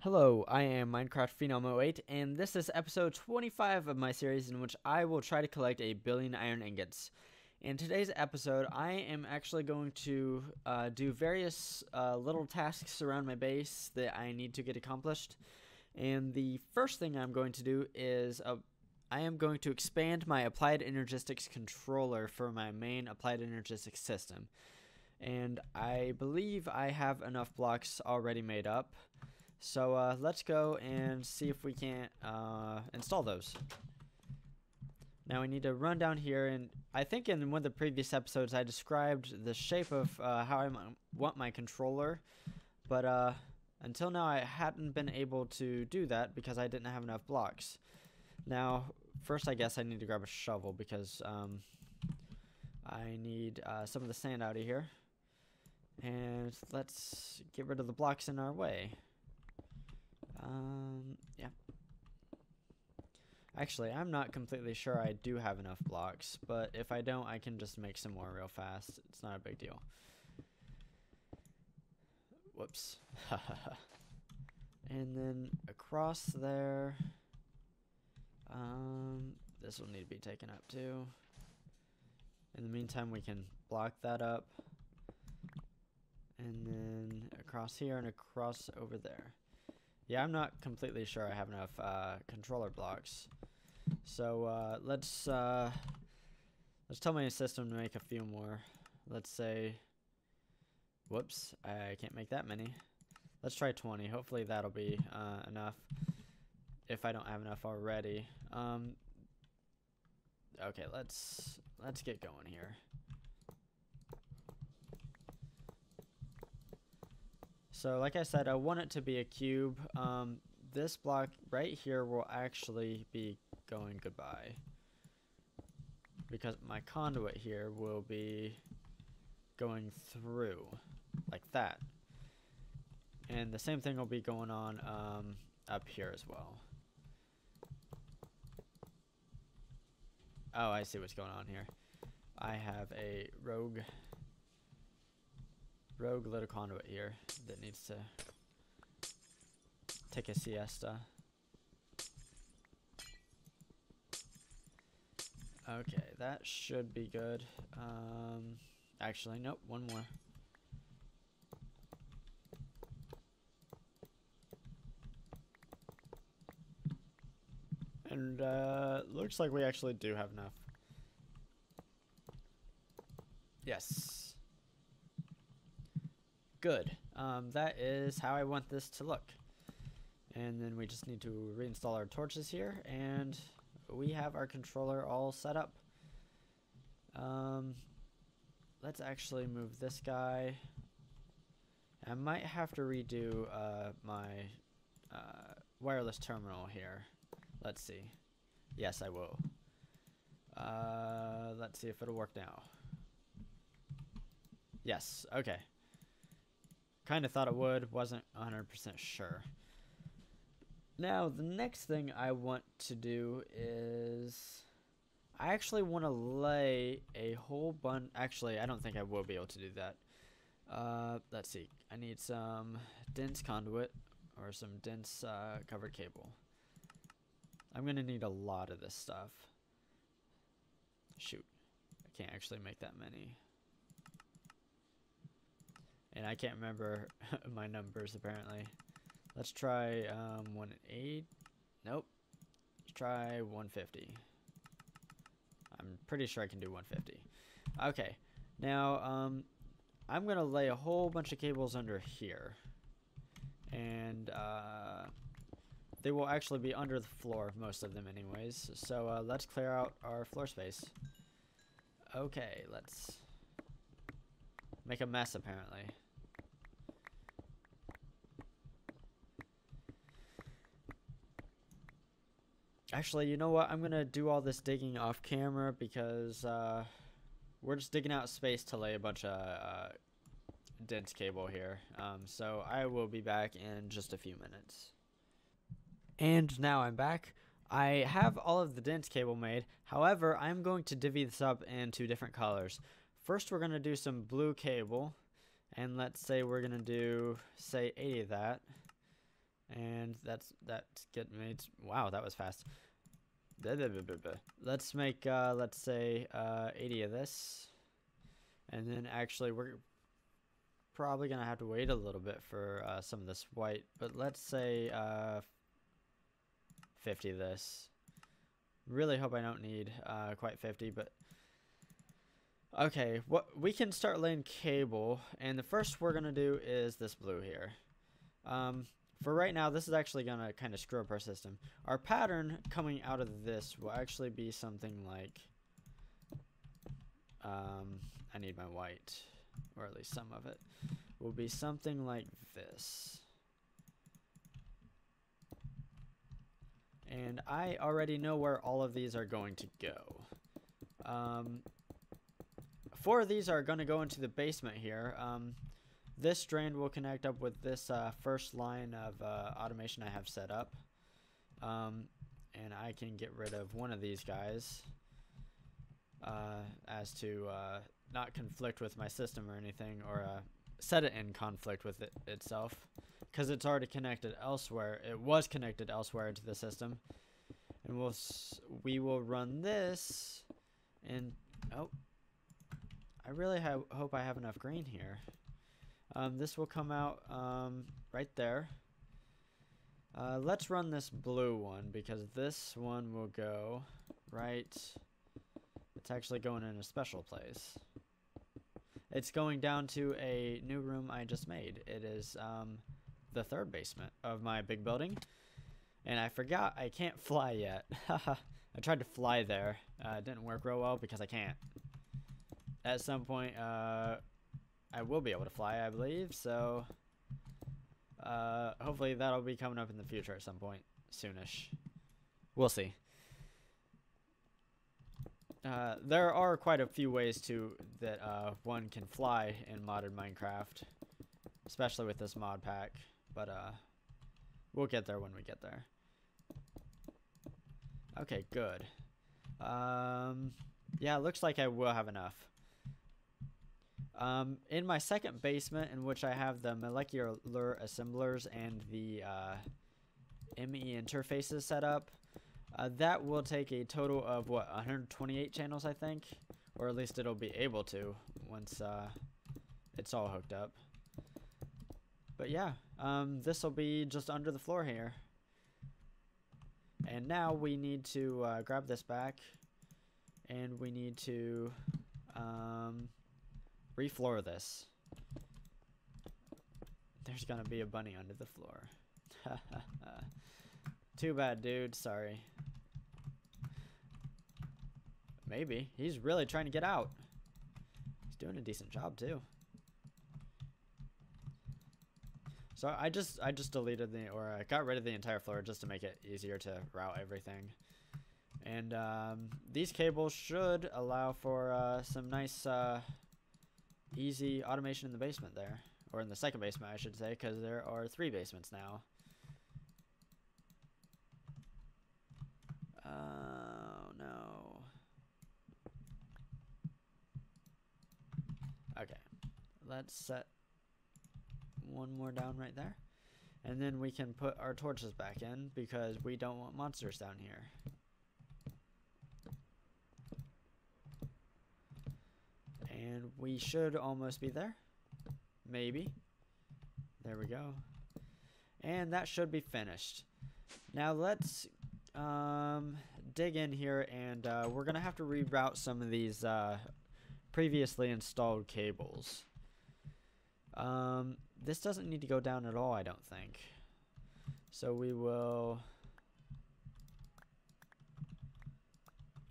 Hello, I am Minecraft Phenom08, and this is episode 25 of my series in which I will try to collect 1,000,000,000 iron ingots. In today's episode, I am actually going to do various little tasks around my base that I need to get accomplished. And the first thing I'm going to do is I am going to expand my Applied Energistics controller for my main Applied Energisics system. And I believe I have enough blocks already made up. So let's go and see if we can't install those. Now we need to run down here, and I think in one of the previous episodes I described the shape of how I want my controller, but until now I hadn't been able to do that because I didn't have enough blocks. Now first I guess I need to grab a shovel because I need some of the sand out of here, and let's get rid of the blocks in our way. Yeah. Actually, I'm not completely sure I do have enough blocks, but if I don't, I can just make some more real fast. It's not a big deal. Whoops. And then across there, this will need to be taken up too. In the meantime, we can block that up. And then across here and across over there. Yeah, I'm not completely sure I have enough controller blocks. So let's tell my system to make a few more. Let's say, whoops, I can't make that many. Let's try 20. Hopefully that'll be enough. If I don't have enough already. Okay, let's get going here. So like I said, I want it to be a cube. This block right here will actually be going goodbye, because my conduit here will be going through like that. And the same thing will be going on up here as well. Oh, I see what's going on here. I have a rogue little conduit here that needs to take a siesta. Okay, that should be good. Actually, nope, one more. And looks like we actually do have enough. Yes. Good. That is how I want this to look. And then we just need to reinstall our torches here, and we have our controller all set up. Let's actually move this guy. I might have to redo my wireless terminal here. Let's see. Yes, I will. Let's see if it'll work now. Yes, okay. Kind of thought it would, wasn't 100% sure. Now, the next thing I want to do is I actually want to lay a whole bunch. Actually, I don't think I will be able to do that. Let's see. I need some dense conduit or some dense covered cable. I'm going to need a lot of this stuff. Shoot. I can't actually make that many. And I can't remember my numbers, apparently. Let's try 180. Nope. Let's try 150. I'm pretty sure I can do 150. Okay. Now, I'm going to lay a whole bunch of cables under here. And they will actually be under the floor, most of them anyways. So let's clear out our floor space. Okay, let's make a mess, apparently. Actually, you know what? I'm going to do all this digging off camera because we're just digging out space to lay a bunch of dense cable here. So I will be back in just a few minutes. And now I'm back. I have all of the dense cable made. However, I'm going to divvy this up into different colors. First, we're going to do some blue cable. And let's say we're going to do, say, 80 of that. And that's getting me. Wow, that was fast. Let's make let's say 80 of this, and then actually we're probably gonna have to wait a little bit for some of this white, but let's say 50 of this. Really hope I don't need quite 50, but okay, what we can start laying cable, and the first we're gonna do is this blue here. For right now, this is actually gonna kind of screw up our system. Our pattern coming out of this will actually be something like I need my white, or at least some of it will be something like this. And I already know where all of these are going to go. 4 of these are going to go into the basement here. This strand will connect up with this first line of automation I have set up. And I can get rid of one of these guys as to not conflict with my system or anything, or set it in conflict with it itself, because it's already connected elsewhere. It was connected elsewhere into the system, and we will run this, and oh, I really hope I have enough green here. This will come out right there. Let's run this blue one, because this one will go right. It's actually going in a special place. It's going down to a new room I just made. It is the 3rd basement of my big building. And I forgot I can't fly yet. I tried to fly there. It didn't work real well because I can't. At some point, I will be able to fly, I believe. So hopefully that'll be coming up in the future at some point soonish. We'll see. There are quite a few ways that one can fly in modded Minecraft, especially with this mod pack, but we'll get there when we get there. Okay, good. Yeah, it looks like I will have enough. In my 2nd basement, in which I have the molecular assemblers and the ME interfaces set up, that will take a total of, what, 128 channels, I think? Or at least it'll be able to once it's all hooked up. But yeah, this will be just under the floor here. And now we need to grab this back, and we need to refloor this. There's gonna be a bunny under the floor. Too bad, dude. Sorry. Maybe. He's really trying to get out. He's doing a decent job, too. So I just deleted I got rid of the entire floor just to make it easier to route everything. And these cables should allow for some nice easy automation in the basement there. Or in the 2nd basement, I should say, because there are 3 basements now. Oh, no. Okay. Let's set one more down right there. And then we can put our torches back in, because we don't want monsters down here. And we should almost be there. Maybe. There we go. And that should be finished. Now let's dig in here, and we're gonna have to reroute some of these previously installed cables. This doesn't need to go down at all, I don't think. So we will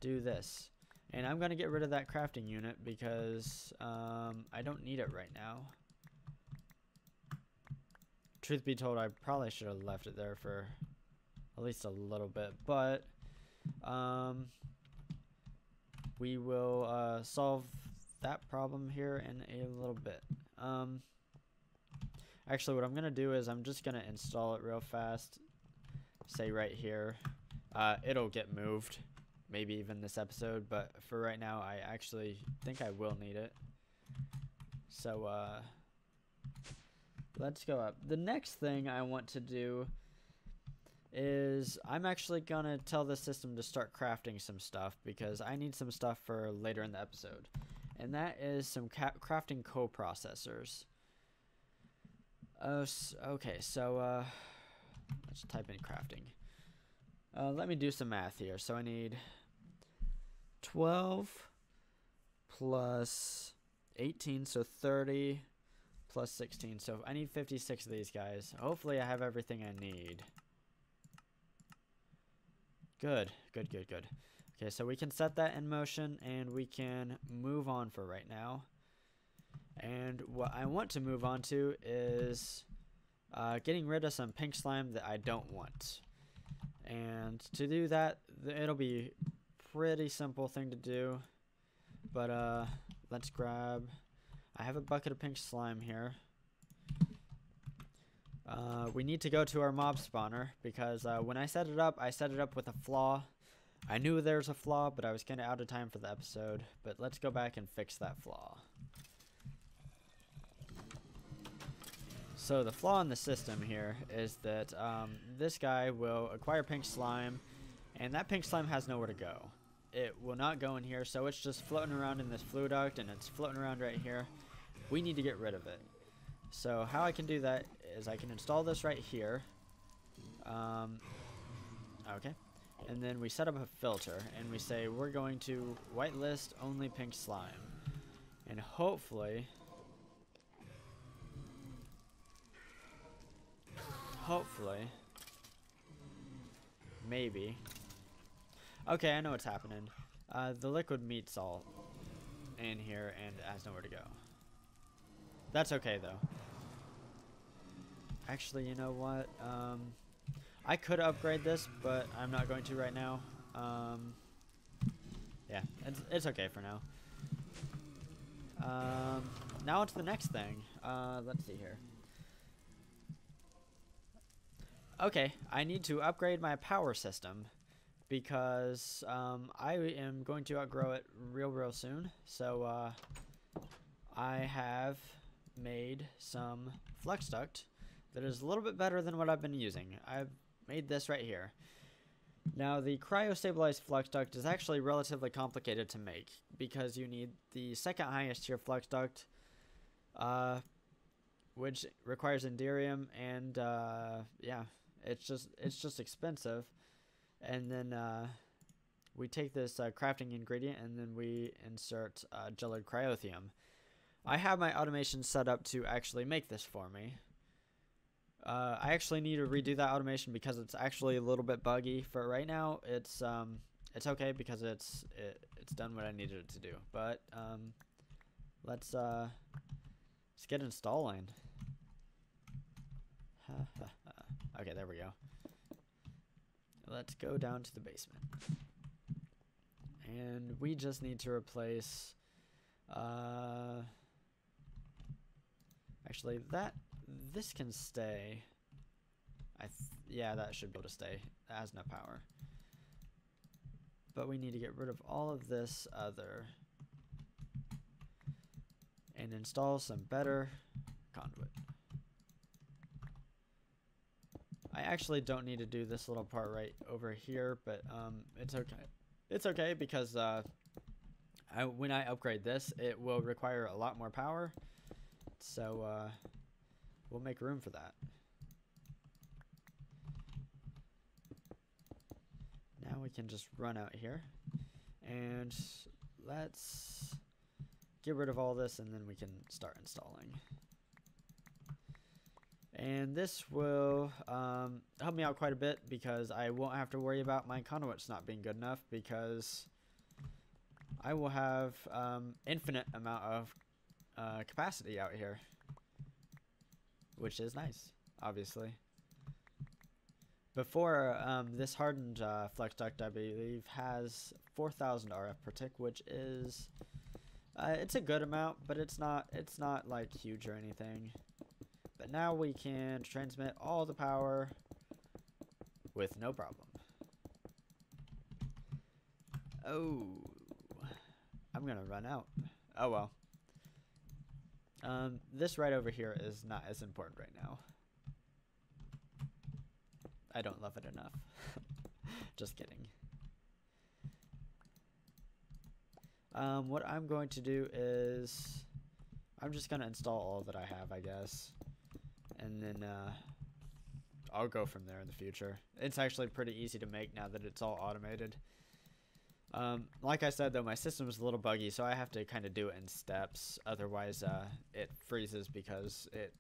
do this. And I'm gonna get rid of that crafting unit because I don't need it right now. Truth be told, I probably should have left it there for at least a little bit, but we will solve that problem here in a little bit. Actually, what I'm gonna do is I'm just gonna install it real fast. Say right here. It'll get moved, maybe even this episode, but for right now, I actually think I will need it. So let's go up. The next thing I want to do is I'm actually gonna tell the system to start crafting some stuff because I need some stuff for later in the episode, and that is some crafting coprocessors. Okay, so let's type in crafting. Let me do some math here. So I need 12 plus 18, so 30 plus 16. So I need 56 of these guys. Hopefully I have everything I need. Good, good, good, good. Okay, so we can set that in motion and we can move on for right now. And what I want to move on to is getting rid of some pink slime that I don't want. And to do that, it'll be a pretty simple thing to do. But let's grab... I have a bucket of pink slime here. We need to go to our mob spawner because when I set it up with a flaw. I knew there was a flaw, but I was kind of out of time for the episode. But let's go back and fix that flaw. So the flaw in the system here is that this guy will acquire pink slime, and that pink slime has nowhere to go. It will not go in here, so it's just floating around in this flue duct, and it's floating around right here. We need to get rid of it. So how I can do that is I can install this right here. Okay. And then we set up a filter, and we say we're going to whitelist only pink slime. And hopefully... maybe. Okay, I know what's happening. The liquid meat's all in here and has nowhere to go. That's okay though. Actually, you know what? I could upgrade this, but I'm not going to right now. Yeah, it's okay for now. Now on to the next thing. Let's see here. Okay, I need to upgrade my power system because I am going to outgrow it real soon. So I have made some flux duct that is a little bit better than what I've been using. I've made this right here. Now the cryo-stabilized flux duct is actually relatively complicated to make because you need the second highest tier flux duct, which requires Enderium, and yeah, it's just expensive. And then we take this crafting ingredient and then we insert gelid cryothium. I have my automation set up to actually make this for me. I actually need to redo that automation because it's actually a little bit buggy. For right now, it's okay because it's done what I needed it to do. But let's get installing. Okay, there we go. Let's go down to the basement. And we just need to replace actually this can stay. Yeah, that should be able to stay. That has no power. But we need to get rid of all of this other and install some better conduit. I actually don't need to do this little part right over here, but it's okay. It's okay because when I upgrade this, it will require a lot more power. So we'll make room for that. Now we can just run out here. And let's get rid of all this and then we can start installing. And this will help me out quite a bit because I won't have to worry about my conduits not being good enough because I will have infinite amount of capacity out here, which is nice, obviously. Before this hardened flux duct, I believe, has 4,000 RF per tick, which is it's a good amount, but it's not like huge or anything. But now we can transmit all the power with no problem. Oh, I'm gonna run out. Oh well. This right over here is not as important right now. I don't love it enough. Just kidding. What I'm going to do is I'm just gonna install all that I have, I guess, and then I'll go from there in the future. It's actually pretty easy to make now that it's all automated. Like I said, though, my system is a little buggy, so I have to kind of do it in steps. Otherwise, it freezes because it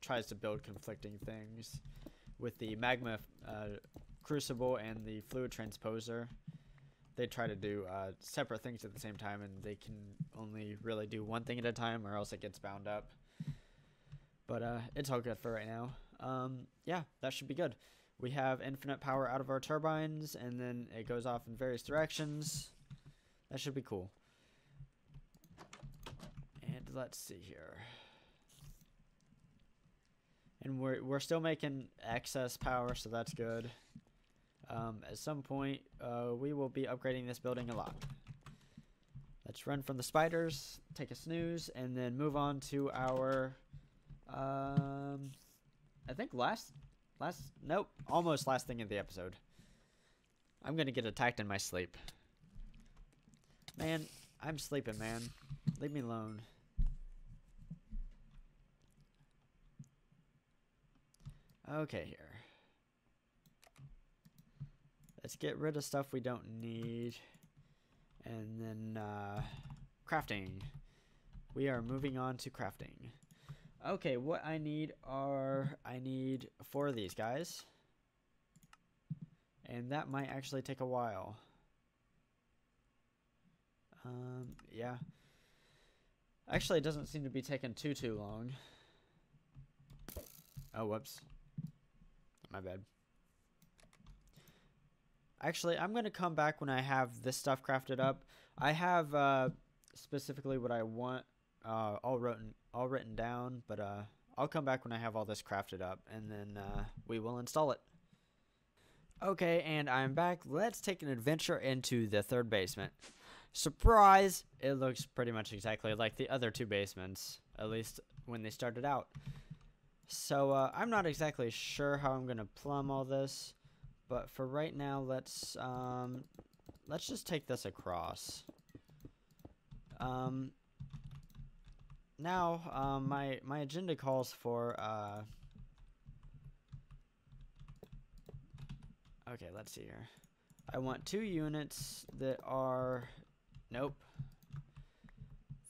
tries to build conflicting things with the magma crucible and the fluid transposer. They try to do separate things at the same time, and they can only really do one thing at a time, or else it gets bound up. But it's all good for right now. Yeah, that should be good. We have infinite power out of our turbines, and then it goes off in various directions. That should be cool. And let's see here. And we're still making excess power, so that's good. At some point, we will be upgrading this building a lot. Let's run from the spiders, take a snooze, and then move on to our, I think almost last thing in the episode. I'm gonna get attacked in my sleep. Man, I'm sleeping, man. Leave me alone. Okay, here. Let's get rid of stuff we don't need. And then, crafting. We are moving on to crafting. Okay, what I need 4 of these guys. And that might actually take a while. Yeah. Actually, it doesn't seem to be taking too long. Oh, whoops. My bad. Actually, I'm going to come back when I have this stuff crafted up. I have specifically what I want all written down, but I'll come back when I have all this crafted up, and then we will install it. Okay, and I'm back. Let's take an adventure into the 3rd basement. Surprise! It looks pretty much exactly like the other 2 basements, at least when they started out. So I'm not exactly sure how I'm going to plumb all this. But for right now, let's just take this across. Now, my agenda calls for okay, let's see here. I want 2 units that are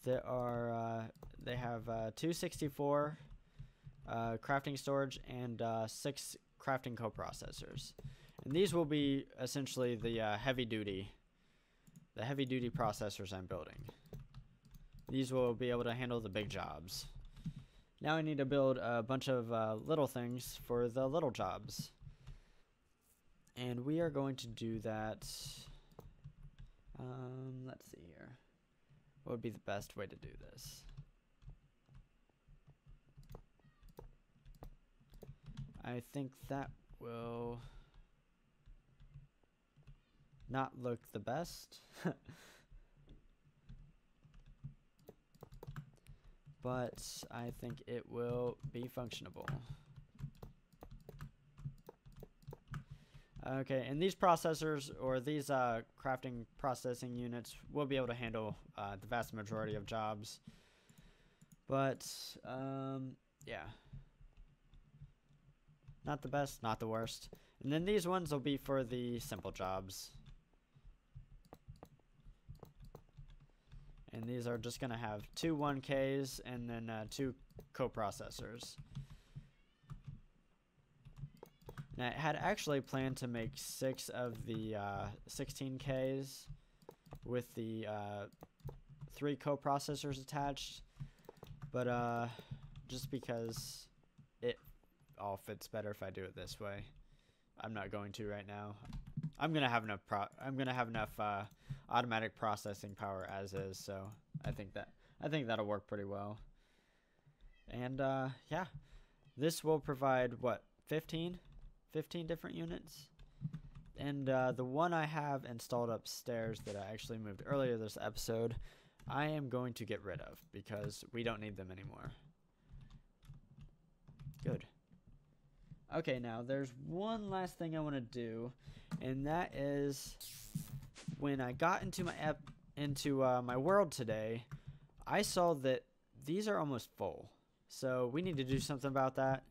they have 264 crafting storage and 6 crafting coprocessors. And these will be essentially the heavy duty processors I'm building. These will be able to handle the big jobs. Now I need to build a bunch of little things for the little jobs. And we are going to do that. Let's see here. What would be the best way to do this? I think that will not look the best. But I think it will be functionable. Okay, and these processors, or these crafting processing units, will be able to handle the vast majority of jobs. But, yeah. Not the best, not the worst. And then these ones will be for the simple jobs. And these are just going to have 2 1Ks and then 2 coprocessors. Now, I had actually planned to make 6 of the 16Ks with the 3 coprocessors attached. But just because it all fits better if I do it this way. I'm not going to right now. I'm gonna have enough automatic processing power as is, so I think that'll work pretty well. And yeah, this will provide what, 15 different units. And the one I have installed upstairs that I actually moved earlier this episode, I am going to get rid of because we don't need them anymore. Good. Okay, now there's one last thing I want to do, and that is when I got into my world today, I saw that these are almost full. So we need to do something about that.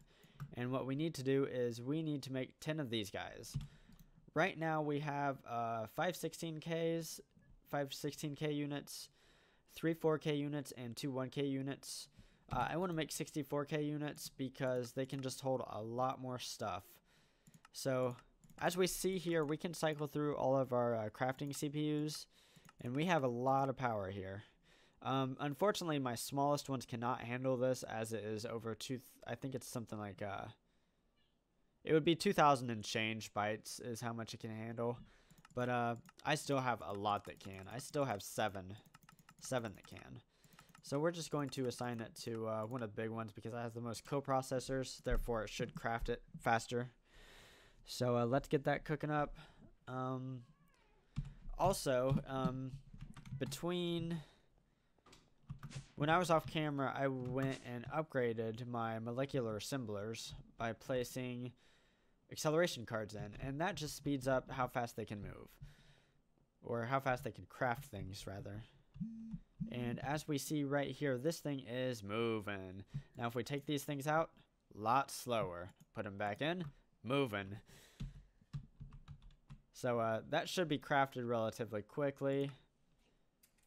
And what we need to do is we need to make 10 of these guys. Right now we have 5 16Ks, 5 16K units, 3 4K units, and 2 1K units. I want to make 64K units because they can just hold a lot more stuff. So as we see here, we can cycle through all of our crafting CPUs, and we have a lot of power here. Unfortunately, my smallest ones cannot handle this, as it is over I think it's something like it would be 2,000 and change bytes is how much it can handle. But I still have a lot that can. I still have seven that can. So we're just going to assign it to one of the big ones because it has the most coprocessors, therefore it should craft it faster. So let's get that cooking up. Also, between when I was off camera, I went and upgraded my molecular assemblers by placing acceleration cards in, and that just speeds up how fast they can move, or how fast they can craft things rather. And as we see right here, this thing is moving. Now if we take these things out, a lot slower. Put them back in, moving. So that should be crafted relatively quickly.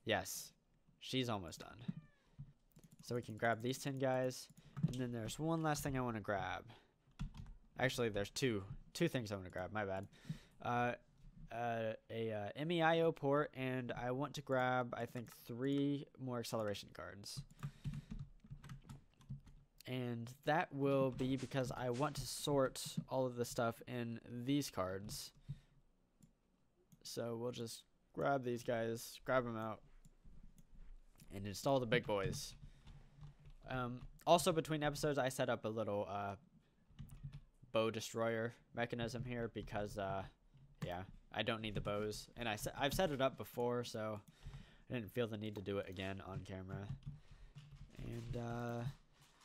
Yes, she's almost done. So we can grab these 10 guys. And then there's one last thing I want to grab. Actually, there's two things I want to grab, my bad. A MEIO port, and I want to grab, I think, 3 more acceleration cards. And that will be because I want to sort all of the stuff in these cards. So we'll just grab these guys, grab them out, and install the big boys. Also, between episodes, I set up a little bow destroyer mechanism here because, yeah, I don't need the bows. And I've set it up before, so I didn't feel the need to do it again on camera. And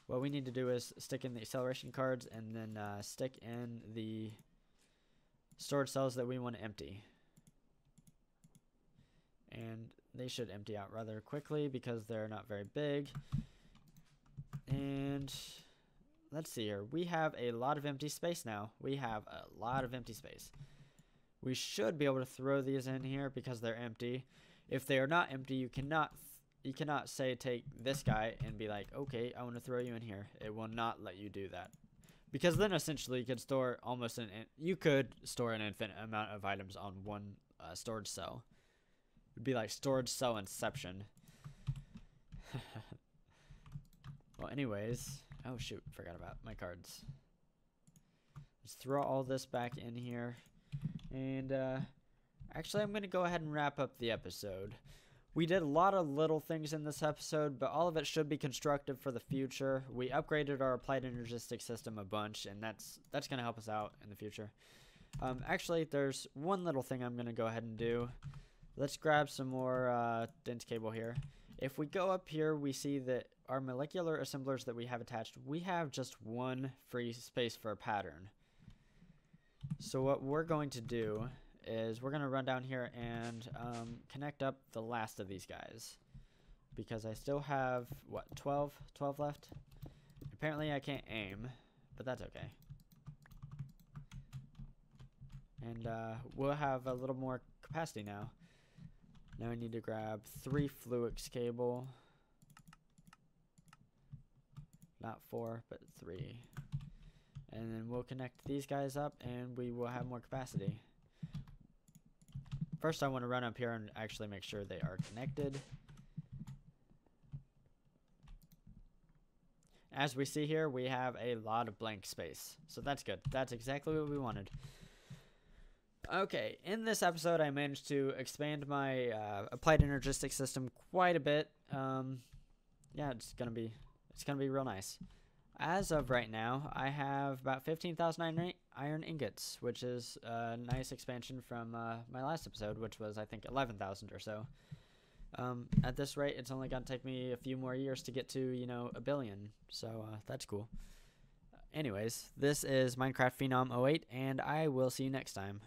what we need to do is stick in the acceleration cards and then stick in the storage cells that we want to empty. And they should empty out rather quickly because they're not very big. And let's see here. We have a lot of empty space now. We have a lot of empty space. We should be able to throw these in here because they're empty. If they are not empty, you cannot say take this guy and be like, okay, I want to throw you in here. It will not let you do that. Because then essentially you could store you could store an infinite amount of items on one storage cell. It'd be like storage cell inception. Well, anyways, oh shoot, forgot about my cards. Let's throw all this back in here. And actually, I'm going to go ahead and wrap up the episode. We did a lot of little things in this episode, but all of it should be constructive for the future. We upgraded our Applied Energisics system a bunch, and that's going to help us out in the future. Actually, there's one little thing I'm going to go ahead and do. Let's grab some more dense cable here. If we go up here, we see that our molecular assemblers that we have attached, we have just one free space for a pattern. So what we're going to do is we're going to run down here and connect up the last of these guys. Because I still have, what, 12 left? Apparently I can't aim, but that's okay. And we'll have a little more capacity now. Now we need to grab 3 Fluix cable. Not 4, but 3. And then we'll connect these guys up and we will have more capacity. First I want to run up here and actually make sure they are connected. As we see here, we have a lot of blank space. So that's good. That's exactly what we wanted. Okay, in this episode I managed to expand my Applied Energistics system quite a bit. Yeah, it's gonna be real nice. As of right now, I have about 15,000 iron ingots, which is a nice expansion from my last episode, which was, I think, 11,000 or so. At this rate, it's only going to take me a few more years to get to, 1 billion, so that's cool. Anyways, this is Minecraft Phenom 08, and I will see you next time.